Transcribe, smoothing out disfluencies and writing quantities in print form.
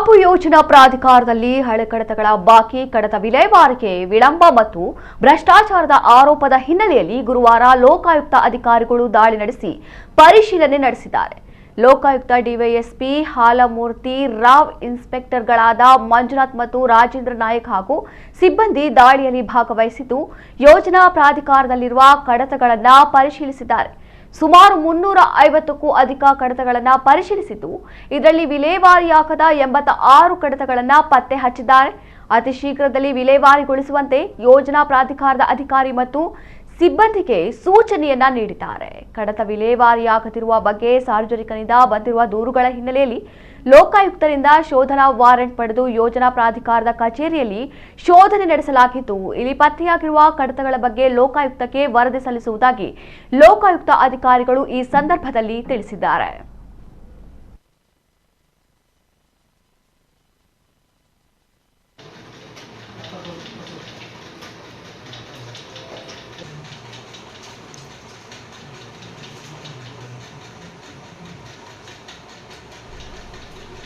ಕಾಪು ಯೋಜನಾ ಪ್ರಾಧಿಕಾರದಲ್ಲಿ ಹಳೆ ಕಡತಗಳ ಬಾಕಿ ಕಡತ ವಿಲೇವಾರಿಗೆ ವಿಳಂಬ ಮತ್ತು ಭ್ರಷ್ಟಾಚಾರದ ಆರೋಪದ ಹಿನ್ನೆಲೆಯಲ್ಲಿ ಗುರುವಾರ ಲೋಕಾಯುಕ್ತ ಅಧಿಕಾರಿಗಳು ದಾಳಿ ನಡೆಸಿ ಪರಿಶೀಲನೆ ನಡೆಸಿದ್ದಾರೆ. ಲೋಕಾಯುಕ್ತ ಡಿವೈಎಸ್ಪಿ ಹಾಲಮೂರ್ತಿ ರಾವ್, ಇನ್ಸ್ಪೆಕ್ಟರ್ಗಳಾದ ಮಂಜುನಾಥ್ ಮತ್ತು ರಾಜೇಂದ್ರ ನಾಯಕ್ ಹಾಗೂ ಸಿಬ್ಬಂದಿ ದಾಳಿಯಲ್ಲಿ ಭಾಗವಹಿಸಿದ್ದು ಯೋಜನಾ ಪ್ರಾಧಿಕಾರದಲ್ಲಿರುವ ಕಡತಗಳನ್ನು ಪರಿಶೀಲಿಸಿದ್ದಾರೆ. ಸುಮಾರು 350ಕ್ಕೂ ಅಧಿಕ ಕಡತಗಳನ್ನು ಪರಿಶೀಲಿಸಿದ್ದು ಇದರಲ್ಲಿ ವಿಲೇವಾರಿಯಾಗದ 86 ಕಡತಗಳನ್ನು ಪತ್ತೆ ಹಚ್ಚಿದ್ದಾರೆ. ಅತಿ ಶೀಘ್ರದಲ್ಲಿ ವಿಲೇವಾರಿಗೊಳಿಸುವಂತೆ ಯೋಜನಾ ಪ್ರಾಧಿಕಾರದ ಅಧಿಕಾರಿ ಮತ್ತು ಸಿಬ್ಬಂದಿಗೆ ಸೂಚನೆಯನ್ನ ನೀಡಿದ್ದಾರೆ. ಕಡತ ವಿಲೇವಾರಿಯಾಗದಿರುವ ಬಗ್ಗೆ ಸಾರ್ವಜನಿಕರಿಂದ ಬಂದಿರುವ ದೂರುಗಳ ಹಿನ್ನೆಲೆಯಲ್ಲಿ ಲೋಕಾಯುಕ್ತರಿಂದ ಶೋಧನಾ ವಾರೆಂಟ್ ಪಡೆದು ಯೋಜನಾ ಪ್ರಾಧಿಕಾರದ ಕಚೇರಿಯಲ್ಲಿ ಶೋಧನೆ ನಡೆಸಲಾಗಿದ್ದು, ಇಲ್ಲಿ ಪತ್ತೆಯಾಗಿರುವ ಕಡತಗಳ ಬಗ್ಗೆ ಲೋಕಾಯುಕ್ತಕ್ಕೆ ವರದಿ ಸಲ್ಲಿಸುವುದಾಗಿ ಲೋಕಾಯುಕ್ತ ಅಧಿಕಾರಿಗಳು ಈ ಸಂದರ್ಭದಲ್ಲಿ ತಿಳಿಸಿದ್ದಾರೆ.